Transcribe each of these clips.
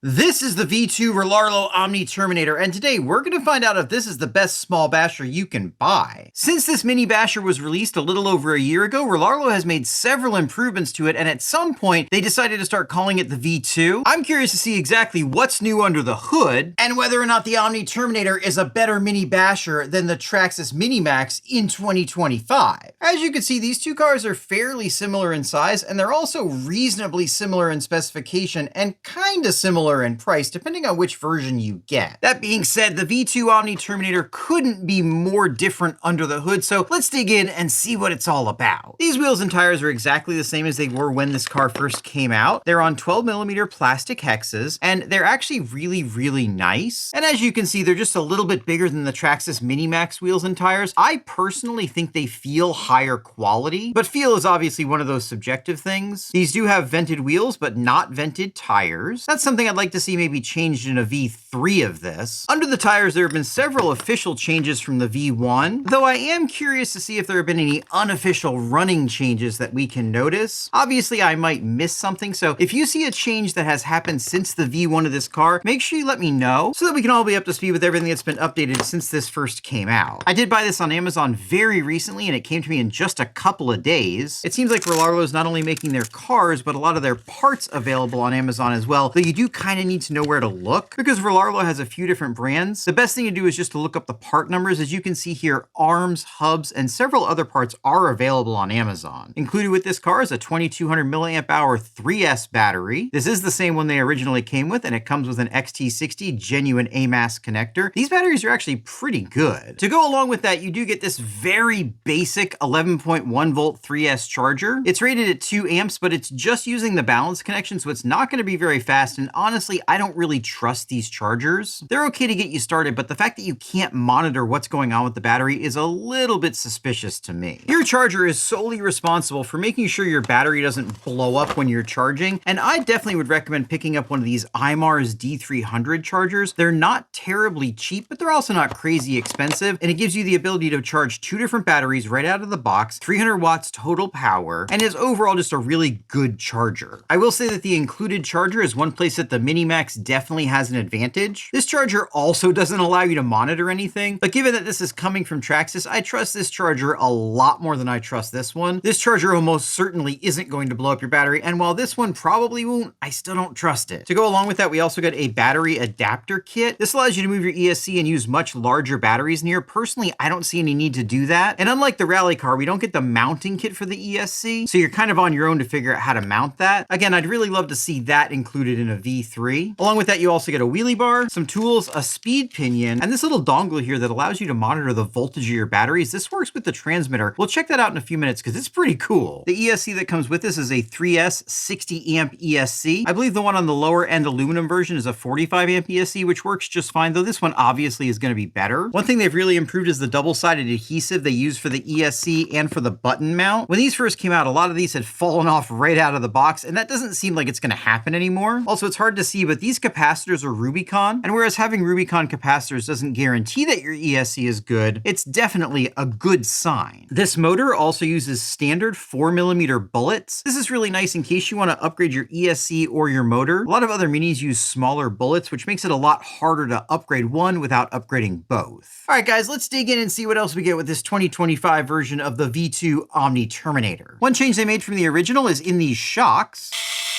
This is the V2 Rlaarlo Omni Terminator, and today we're going to find out if this is the best small basher you can buy. Since this mini basher was released a little over a year ago, Rlaarlo has made several improvements to it, and at some point they decided to start calling it the V2. I'm curious to see exactly what's new under the hood, and whether or not the Omni Terminator is a better mini basher than the Traxxas Mini Maxx in 2025. As you can see, these two cars are fairly similar in size, and they're also reasonably similar in specification, and kinda similar in price, depending on which version you get. That being said, the V2 Omni Terminator couldn't be more different under the hood, so let's dig in and see what it's all about. These wheels and tires are exactly the same as they were when this car first came out. They're on 12mm plastic hexes, and they're actually really nice. And as you can see, they're just a little bit bigger than the Traxxas Mini Maxx wheels and tires. I personally think they feel higher quality, but feel is obviously one of those subjective things. These do have vented wheels, but not vented tires. That's something I'd like to see maybe changed in a V3 of this. Under the tires, there have been several official changes from the V1, though I am curious to see if there have been any unofficial running changes that we can notice. Obviously, I might miss something, so if you see a change that has happened since the V1 of this car, make sure you let me know so that we can all be up to speed with everything that's been updated since this first came out. I did buy this on Amazon very recently, and it came to me in just a couple of days. It seems like Rlaarlo is not only making their cars, but a lot of their parts available on Amazon as well, though you do kind of need to know where to look because Rlaarlo has a few different brands. The best thing to do is just to look up the part numbers. As you can see here, arms, hubs, and several other parts are available on Amazon. Included with this car is a 2200 milliamp hour 3S battery. This is the same one they originally came with, and it comes with an XT60 genuine AMAS connector. These batteries are actually pretty good. To go along with that, you do get this very basic 11.1 volt 3S charger. It's rated at 2 amps, but it's just using the balance connection, so it's not going to be very fast, and honestly, I don't really trust these chargers. They're okay to get you started, but the fact that you can't monitor what's going on with the battery is a little bit suspicious to me. Your charger is solely responsible for making sure your battery doesn't blow up when you're charging, and I definitely would recommend picking up one of these Aimar's D300 chargers. They're not terribly cheap, but they're also not crazy expensive, and it gives you the ability to charge 2 different batteries right out of the box, 300 watts total power, and is overall just a really good charger. I will say that the included charger is one place that the Mini Maxx definitely has an advantage. This charger also doesn't allow you to monitor anything, but given that this is coming from Traxxas, I trust this charger a lot more than I trust this one. This charger almost certainly isn't going to blow up your battery, and while this one probably won't, I still don't trust it. To go along with that, we also got a battery adapter kit. This allows you to move your ESC and use much larger batteries in here. Personally, I don't see any need to do that, and unlike the rally car, we don't get the mounting kit for the ESC, so you're kind of on your own to figure out how to mount that. Again, I'd really love to see that included in a V3. Along with that, you also get a wheelie bar, some tools, a speed pinion, and this little dongle here that allows you to monitor the voltage of your batteries. This works with the transmitter. We'll check that out in a few minutes because it's pretty cool. The ESC that comes with this is a 3S 60 amp ESC. I believe the one on the lower end aluminum version is a 45 amp ESC, which works just fine, though this one obviously is going to be better. One thing they've really improved is the double-sided adhesive they use for the ESC and for the button mount. When these first came out, a lot of these had fallen off right out of the box, and that doesn't seem like it's going to happen anymore. Also, it's hard to see, but these capacitors are Rubicon, and whereas having Rubicon capacitors doesn't guarantee that your ESC is good, it's definitely a good sign. This motor also uses standard 4mm bullets. This is really nice in case you want to upgrade your ESC or your motor. A lot of other minis use smaller bullets, which makes it a lot harder to upgrade one without upgrading both. All right, guys, let's dig in and see what else we get with this 2025 version of the V2 Omni Terminator. One change they made from the original is in these shocks.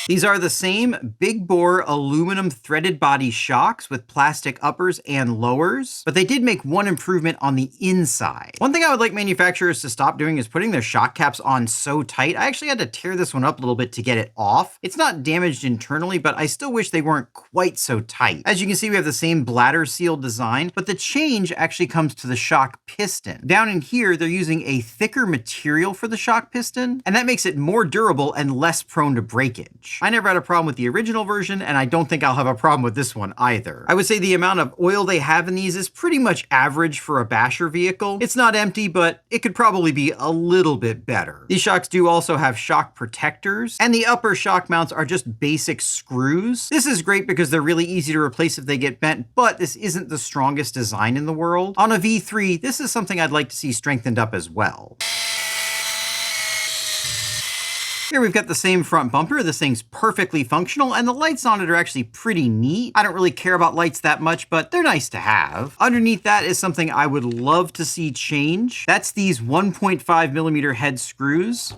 These are the same big bore aluminum threaded body shocks with plastic uppers and lowers, but they did make one improvement on the inside. One thing I would like manufacturers to stop doing is putting their shock caps on so tight. I actually had to tear this one up a little bit to get it off. It's not damaged internally, but I still wish they weren't quite so tight. As you can see, we have the same bladder seal design, but the change actually comes to the shock piston. Down in here, they're using a thicker material for the shock piston, and that makes it more durable and less prone to breakage. I never had a problem with the original version, and I don't think I'll have a problem with this one either. I would say the amount of oil they have in these is pretty much average for a basher vehicle. It's not empty, but it could probably be a little bit better. These shocks do also have shock protectors, and the upper shock mounts are just basic screws. This is great because they're really easy to replace if they get bent, but this isn't the strongest design in the world. On a V3, this is something I'd like to see strengthened up as well. Here we've got the same front bumper. This thing's perfectly functional, and the lights on it are actually pretty neat. I don't really care about lights that much, but they're nice to have. Underneath that is something I would love to see change. That's these 1.5mm head screws.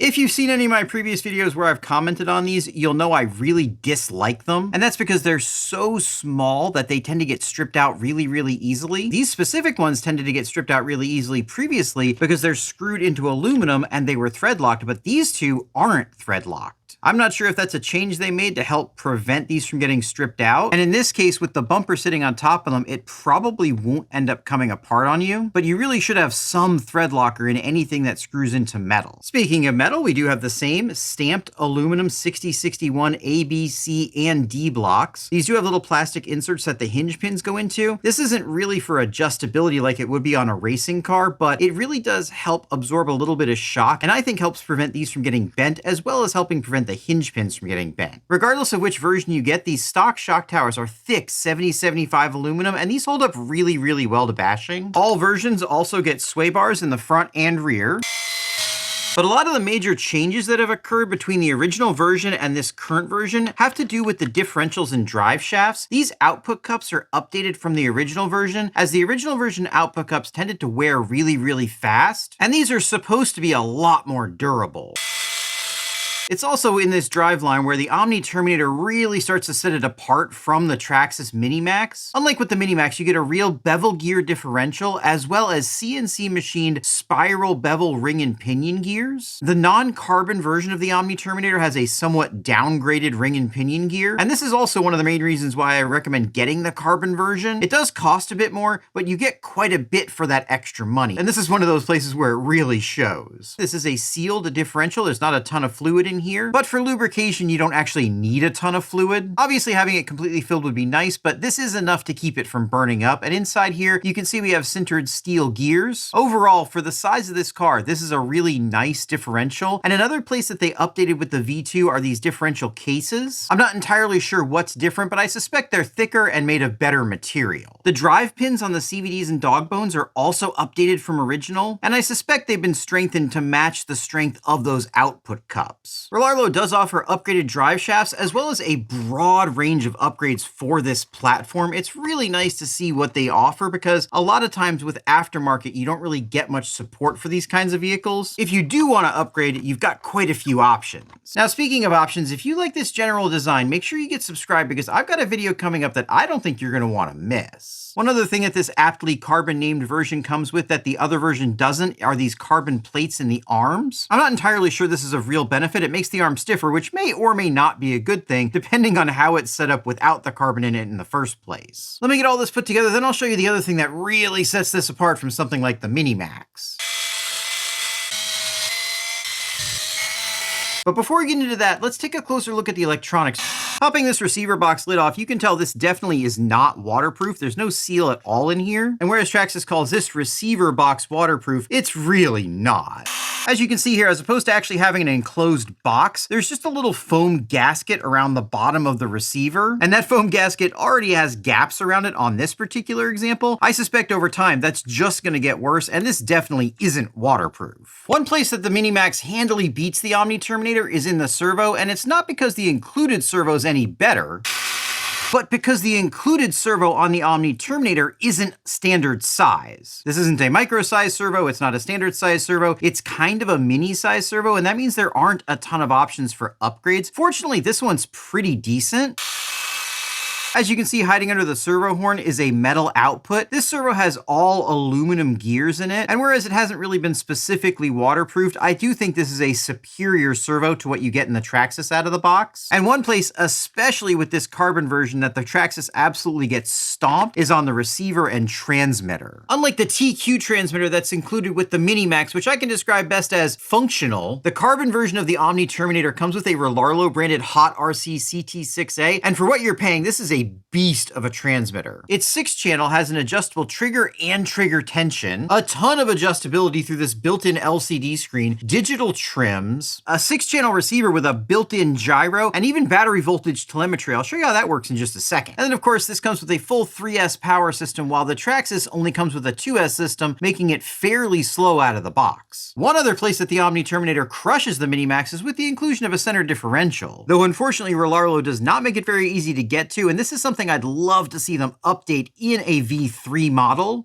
If you've seen any of my previous videos where I've commented on these, you'll know I really dislike them. And that's because they're so small that they tend to get stripped out really, really easily. These specific ones tended to get stripped out really easily previously because they're screwed into aluminum and they were thread locked, but these two aren't thread locked. I'm not sure if that's a change they made to help prevent these from getting stripped out. And in this case, with the bumper sitting on top of them, it probably won't end up coming apart on you, but you really should have some thread locker in anything that screws into metal. Speaking of metal, we do have the same stamped aluminum 6061 A, B, C, and D blocks. These do have little plastic inserts that the hinge pins go into. This isn't really for adjustability like it would be on a racing car, but it really does help absorb a little bit of shock, and I think helps prevent these from getting bent, as well as helping prevent the hinge pins from getting bent. Regardless of which version you get, these stock shock towers are thick 70-75 aluminum, and these hold up really, really well to bashing. All versions also get sway bars in the front and rear. But a lot of the major changes that have occurred between the original version and this current version have to do with the differentials and drive shafts. These output cups are updated from the original version, as the original version output cups tended to wear really, really fast, and these are supposed to be a lot more durable. It's also in this driveline where the Omni Terminator really starts to set it apart from the Traxxas Mini Maxx. Unlike with the Mini Maxx, you get a real bevel gear differential, as well as CNC machined spiral bevel ring and pinion gears. The non-carbon version of the Omni Terminator has a somewhat downgraded ring and pinion gear, and this is also one of the main reasons why I recommend getting the carbon version. It does cost a bit more, but you get quite a bit for that extra money, and this is one of those places where it really shows. This is a sealed differential. There's not a ton of fluid in here, but for lubrication, you don't actually need a ton of fluid. Obviously, having it completely filled would be nice, but this is enough to keep it from burning up. And inside here, you can see we have sintered steel gears. Overall, for the size of this car, this is a really nice differential. And another place that they updated with the V2 are these differential cases. I'm not entirely sure what's different, but I suspect they're thicker and made of better material. The drive pins on the CVDs and dog bones are also updated from original, and I suspect they've been strengthened to match the strength of those output cups. Rlaarlo does offer upgraded drive shafts, as well as a broad range of upgrades for this platform. It's really nice to see what they offer, because a lot of times with aftermarket, you don't really get much support for these kinds of vehicles. If you do want to upgrade, you've got quite a few options. Now, speaking of options, if you like this general design, make sure you get subscribed, because I've got a video coming up that I don't think you're going to want to miss. One other thing that this aptly carbon named version comes with that the other version doesn't are these carbon plates in the arms. I'm not entirely sure this is of real benefit. It makes the arm stiffer, which may or may not be a good thing, depending on how it's set up without the carbon in it in the first place. Let me get all this put together, then I'll show you the other thing that really sets this apart from something like the Mini Maxx. But before we get into that, let's take a closer look at the electronics. Popping this receiver box lid off, you can tell this definitely is not waterproof. There's no seal at all in here. And whereas Traxxas calls this receiver box waterproof, it's really not. As you can see here, as opposed to actually having an enclosed box, there's just a little foam gasket around the bottom of the receiver. And that foam gasket already has gaps around it on this particular example. I suspect over time that's just going to get worse, and this definitely isn't waterproof. One place that the Mini Maxx handily beats the Omni Terminator is in the servo, and it's not because the included servo is any better, but because the included servo on the Omni Terminator isn't standard size. This isn't a micro size servo, it's not a standard size servo, it's kind of a mini size servo, and that means there aren't a ton of options for upgrades. Fortunately, this one's pretty decent. As you can see, hiding under the servo horn is a metal output. This servo has all aluminum gears in it, and whereas it hasn't really been specifically waterproofed, I do think this is a superior servo to what you get in the Traxxas out of the box. And one place, especially with this carbon version, that the Traxxas absolutely gets stomped is on the receiver and transmitter. Unlike the TQ transmitter that's included with the Mini Maxx, which I can describe best as functional, the carbon version of the Omni Terminator comes with a Rlaarlo branded Hot RC CT6A, and for what you're paying, this is a a beast of a transmitter. Its 6-channel has an adjustable trigger and trigger tension, a ton of adjustability through this built-in LCD screen, digital trims, a 6-channel receiver with a built-in gyro, and even battery voltage telemetry. I'll show you how that works in just a second. And then of course this comes with a full 3S power system, while the Traxxas only comes with a 2S system, making it fairly slow out of the box. One other place that the Omni Terminator crushes the Mini-Maxx is with the inclusion of a center differential, though unfortunately Rlaarlo does not make it very easy to get to, and this is something I'd love to see them update in a V3 model.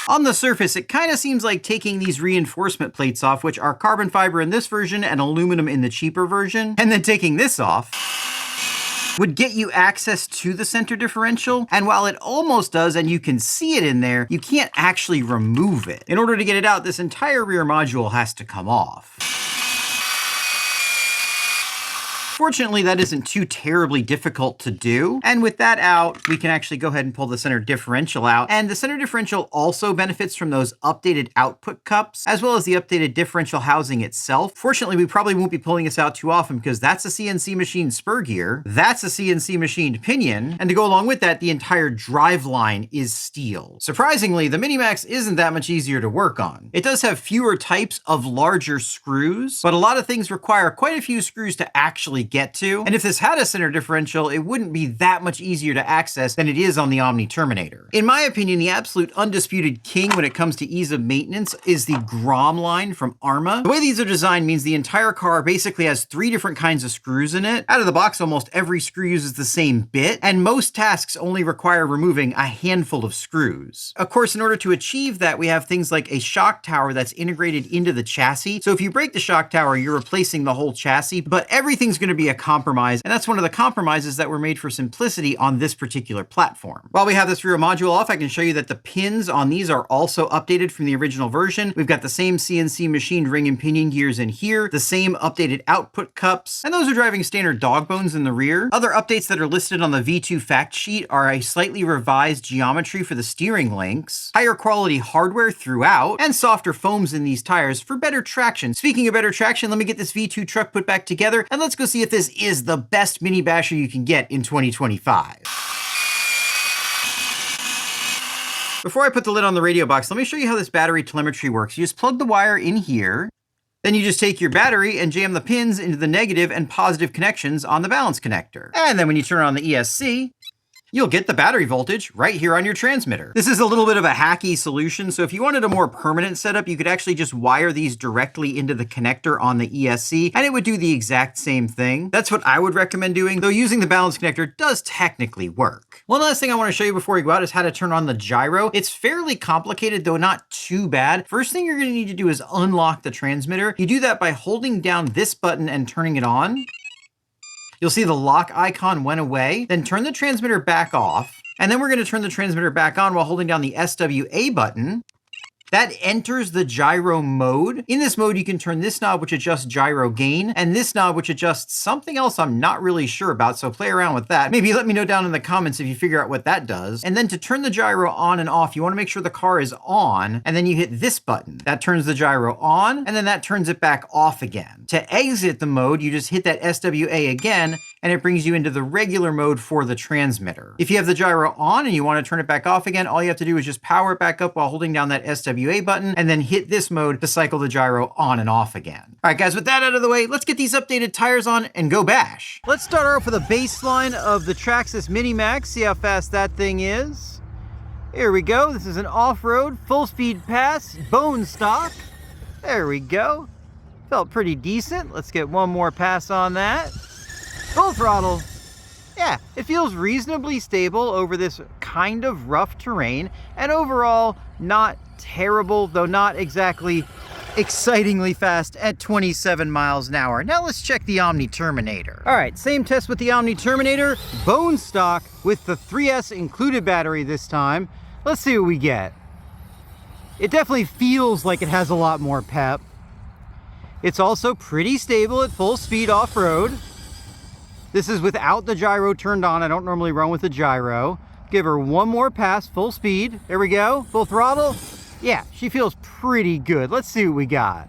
On the surface, it kind of seems like taking these reinforcement plates off, which are carbon fiber in this version and aluminum in the cheaper version, and then taking this off would get you access to the center differential, and while it almost does and you can see it in there, you can't actually remove it. In order to get it out, this entire rear module has to come off. Fortunately, that isn't too terribly difficult to do. And with that out, we can actually go ahead and pull the center differential out. And the center differential also benefits from those updated output cups, as well as the updated differential housing itself. Fortunately, we probably won't be pulling this out too often because that's a CNC machined spur gear, that's a CNC machined pinion, and to go along with that, the entire drive line is steel. Surprisingly, the Mini-Maxx isn't that much easier to work on. It does have fewer types of larger screws, but a lot of things require quite a few screws to actually get to. And if this had a center differential, it wouldn't be that much easier to access than it is on the Omni Terminator. In my opinion, the absolute undisputed king when it comes to ease of maintenance is the Grom line from Arrma. The way these are designed means the entire car basically has 3 different kinds of screws in it. Out of the box, almost every screw uses the same bit, and most tasks only require removing a handful of screws. Of course, in order to achieve that, we have things like a shock tower that's integrated into the chassis. So if you break the shock tower, you're replacing the whole chassis, but everything's going to be a compromise, and that's one of the compromises that were made for simplicity on this particular platform. While we have this rear module off, I can show you that the pins on these are also updated from the original version. We've got the same CNC machined ring and pinion gears in here, the same updated output cups, and those are driving standard dog bones in the rear. Other updates that are listed on the V2 fact sheet are a slightly revised geometry for the steering links, higher quality hardware throughout, and softer foams in these tires for better traction. Speaking of better traction, let me get this V2 truck put back together, and let's go see if this is the best mini basher you can get in 2025. Before I put the lid on the radio box, let me show you how this battery telemetry works. You just plug the wire in here, then you just take your battery and jam the pins into the negative and positive connections on the balance connector. And then when you turn on the ESC, you'll get the battery voltage right here on your transmitter. This is a little bit of a hacky solution, so if you wanted a more permanent setup, you could actually just wire these directly into the connector on the ESC, and it would do the exact same thing. That's what I would recommend doing, though using the balance connector does technically work. One last thing I want to show you before we go out is how to turn on the gyro. It's fairly complicated, though not too bad. First thing you're going to need to do is unlock the transmitter. You do that by holding down this button and turning it on. You'll see the lock icon went away, then turn the transmitter back off, and then we're going to turn the transmitter back on while holding down the SWA button. That enters the gyro mode. In this mode, you can turn this knob, which adjusts gyro gain, and this knob, which adjusts something else I'm not really sure about, so play around with that. Maybe let me know down in the comments if you figure out what that does. And then to turn the gyro on and off, you want to make sure the car is on, and then you hit this button. That turns the gyro on, and then that turns it back off again. To exit the mode, you just hit that SWA again, and it brings you into the regular mode for the transmitter. If you have the gyro on and you want to turn it back off again, all you have to do is just power it back up while holding down that SWA button, and then hit this mode to cycle the gyro on and off again. All right, guys, with that out of the way, let's get these updated tires on and go bash. Let's start off with a baseline of the Traxxas Mini-Maxx, see how fast that thing is. Here we go. This is an off-road, full-speed pass, bone stock. There we go. Felt pretty decent. Let's get one more pass on that. Full throttle. Yeah, it feels reasonably stable over this kind of rough terrain, and overall not terrible, though not exactly excitingly fast at 27 miles an hour. Now let's check the Omni Terminator. All right, same test with the Omni Terminator, bone stock with the 3S included battery this time. Let's see what we get. It definitely feels like it has a lot more pep. It's also pretty stable at full speed off-road. This is without the gyro turned on. I don't normally run with the gyro. Give her one more pass, full speed. There we go, full throttle. Yeah, she feels pretty good. Let's see what we got.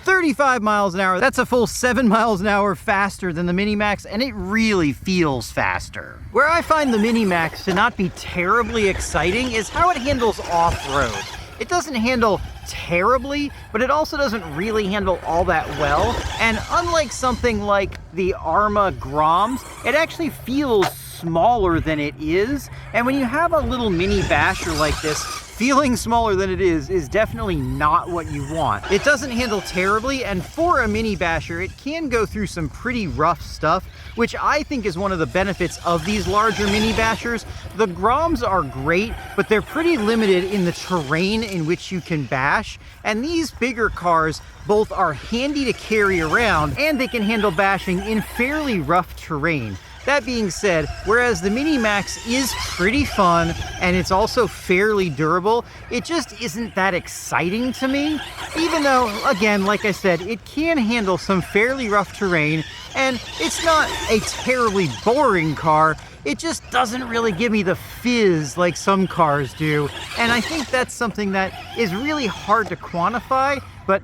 35 miles an hour. That's a full 7 miles an hour faster than the Mini Maxx, and it really feels faster. Where I find the Mini Maxx to not be terribly exciting is how it handles off-road. It doesn't handle terribly, but it also doesn't really handle all that well. And unlike something like the Arrma Groms, it actually feels smaller than it is. And when you have a little mini basher like this, feeling smaller than it is definitely not what you want. It doesn't handle terribly, and for a mini basher, it can go through some pretty rough stuff, which I think is one of the benefits of these larger mini bashers. The Groms are great, but they're pretty limited in the terrain in which you can bash, and these bigger cars both are handy to carry around and they can handle bashing in fairly rough terrain. That being said, whereas the Mini Maxx is pretty fun and it's also fairly durable, it just isn't that exciting to me. Even though, again, like I said, it can handle some fairly rough terrain and it's not a terribly boring car. It just doesn't really give me the fizz like some cars do. And I think that's something that is really hard to quantify, but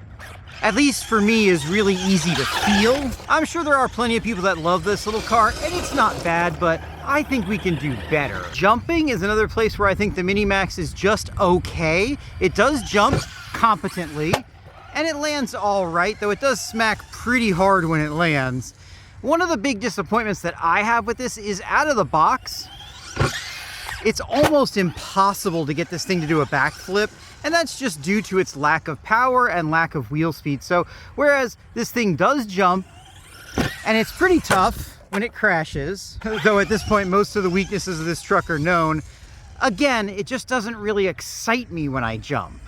at least for me, is really easy to feel. I'm sure there are plenty of people that love this little car, and it's not bad, but I think we can do better. Jumping is another place where I think the Mini Maxx is just okay. It does jump competently, and it lands all right, though it does smack pretty hard when it lands. One of the big disappointments that I have with this is out of the box, it's almost impossible to get this thing to do a backflip. And that's just due to its lack of power and lack of wheel speed. So whereas this thing does jump, and it's pretty tough when it crashes, though at this point most of the weaknesses of this truck are known, again, it just doesn't really excite me when I jump.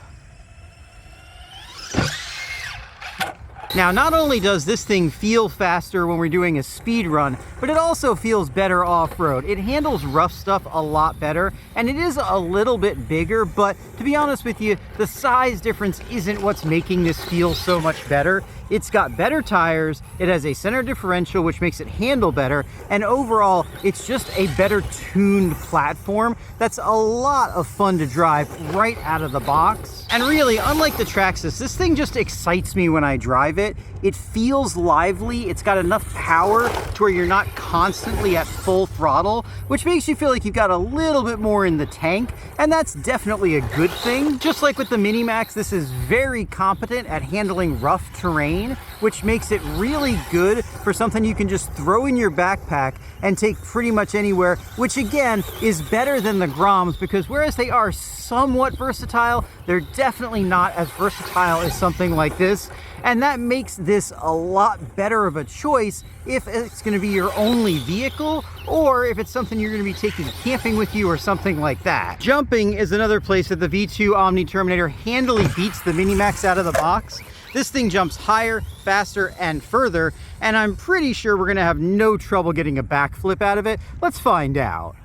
Now, not only does this thing feel faster when we're doing a speed run, but it also feels better off-road. It handles rough stuff a lot better, and it is a little bit bigger, but to be honest with you, the size difference isn't what's making this feel so much better. It's got better tires, it has a center differential, which makes it handle better, and overall, it's just a better tuned platform that's a lot of fun to drive right out of the box. And really, unlike the Traxxas, this thing just excites me when I drive it. It feels lively, it's got enough power to where you're not constantly at full throttle, which makes you feel like you've got a little bit more in the tank, and that's definitely a good thing. Just like with the Mini Maxx, this is very competent at handling rough terrain, which makes it really good for something you can just throw in your backpack and take pretty much anywhere, which again is better than the Groms, because whereas they are somewhat versatile, they're definitely not as versatile as something like this. And that makes this a lot better of a choice if it's going to be your only vehicle, or if it's something you're going to be taking camping with you or something like that. Jumping is another place that the V2 Omni Terminator handily beats the Mini Maxx out of the box. This thing jumps higher, faster, and further, and I'm pretty sure we're going to have no trouble getting a backflip out of it. Let's find out.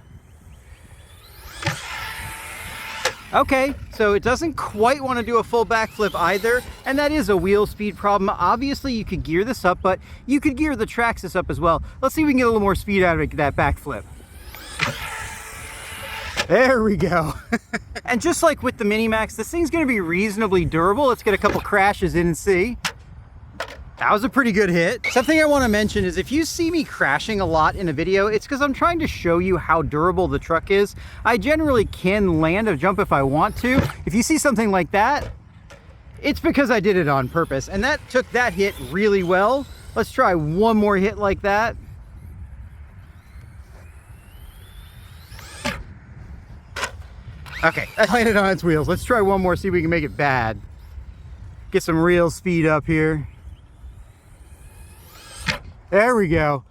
Okay, so it doesn't quite want to do a full backflip either, and that is a wheel speed problem. Obviously, you could gear this up, but you could gear the Traxxas up as well. Let's see if we can get a little more speed out of that backflip. There we go. And just like with the Mini Maxx, this thing's going to be reasonably durable. Let's get a couple crashes in and see. That was a pretty good hit. Something I want to mention is if you see me crashing a lot in a video, it's because I'm trying to show you how durable the truck is. I generally can land a jump if I want to. If you see something like that, it's because I did it on purpose. And that took that hit really well. Let's try one more hit like that. Okay, that landed on its wheels. Let's try one more, see if we can make it bad. Get some real speed up here. There we go.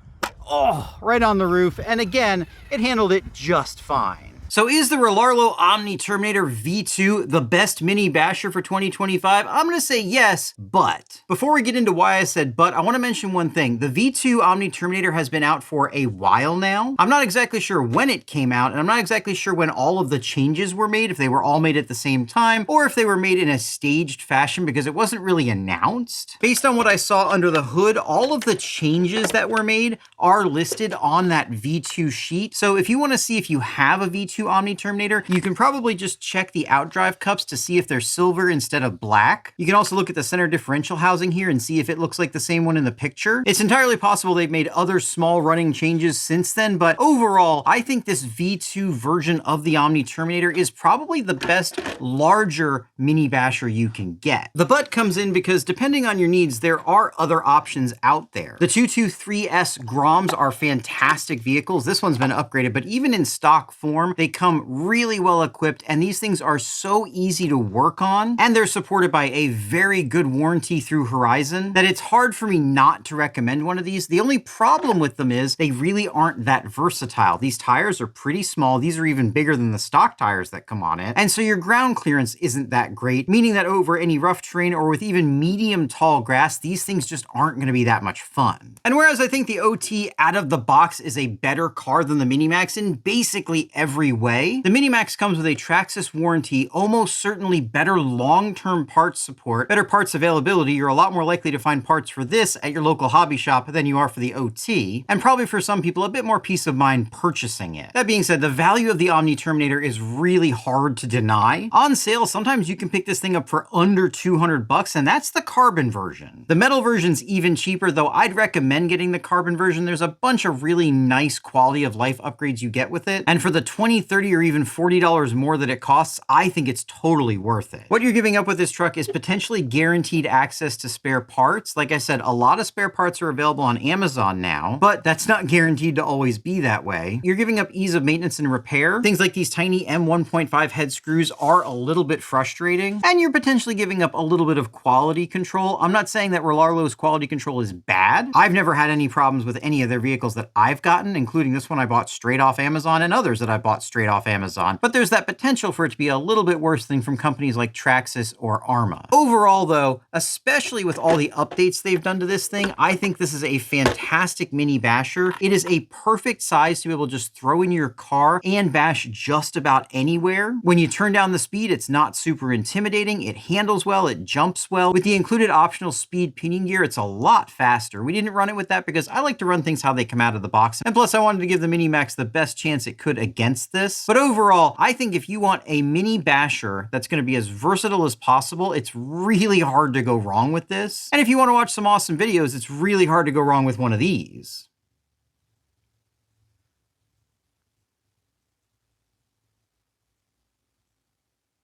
Oh, right on the roof. And again, it handled it just fine. So is the Rlaarlo Omni Terminator V2 the best mini basher for 2025? I'm gonna say yes, but before we get into why I said but, I wanna mention one thing. The V2 Omni Terminator has been out for a while now. I'm not exactly sure when it came out, and I'm not exactly sure when all of the changes were made, if they were all made at the same time, or if they were made in a staged fashion because it wasn't really announced. Based on what I saw under the hood, all of the changes that were made are listed on that V2 sheet. So if you wanna see if you have a V2 V2 Omni Terminator, you can probably just check the outdrive cups to see if they're silver instead of black. You can also look at the center differential housing here and see if it looks like the same one in the picture. It's entirely possible they've made other small running changes since then, but overall, I think this V2 version of the Omni Terminator is probably the best larger mini basher you can get. The but comes in because depending on your needs, there are other options out there. The 223S Groms are fantastic vehicles. This one's been upgraded, but even in stock form, they come really well equipped, and these things are so easy to work on, and they're supported by a very good warranty through Horizon that it's hard for me not to recommend one of these. The only problem with them is they really aren't that versatile. These tires are pretty small. These are even bigger than the stock tires that come on it. And so your ground clearance isn't that great, meaning that over any rough terrain or with even medium tall grass, these things just aren't going to be that much fun. And whereas I think the OT out of the box is a better car than the Mini-Maxx in basically every way, the Mini-Maxx comes with a Traxxas warranty, almost certainly better long-term parts support, better parts availability. You're a lot more likely to find parts for this at your local hobby shop than you are for the OT, and probably for some people a bit more peace of mind purchasing it. That being said, the value of the Omni Terminator is really hard to deny. On sale, sometimes you can pick this thing up for under 200 bucks, and that's the carbon version. The metal version's even cheaper, though I'd recommend getting the carbon version. There's a bunch of really nice quality of life upgrades you get with it, and for the $20, $30, or even $40 more that it costs, I think it's totally worth it. What you're giving up with this truck is potentially guaranteed access to spare parts. Like I said, a lot of spare parts are available on Amazon now, but that's not guaranteed to always be that way. You're giving up ease of maintenance and repair. Things like these tiny M1.5 head screws are a little bit frustrating, and you're potentially giving up a little bit of quality control. I'm not saying that Rlaarlo's quality control is bad. I've never had any problems with any of their vehicles that I've gotten, including this one I bought straight off Amazon and others that I bought straight off Amazon. But there's that potential for it to be a little bit worse than from companies like Traxxas or Arrma. Overall though, especially with all the updates they've done to this thing, I think this is a fantastic mini basher. It is a perfect size to be able to just throw in your car and bash just about anywhere. When you turn down the speed, it's not super intimidating. It handles well, it jumps well. With the included optional speed pinion gear, it's a lot faster. We didn't run it with that because I like to run things how they come out of the box. And plus I wanted to give the Mini-Maxx the best chance it could against this. But overall, I think if you want a mini basher that's going to be as versatile as possible, it's really hard to go wrong with this. And if you want to watch some awesome videos, it's really hard to go wrong with one of these.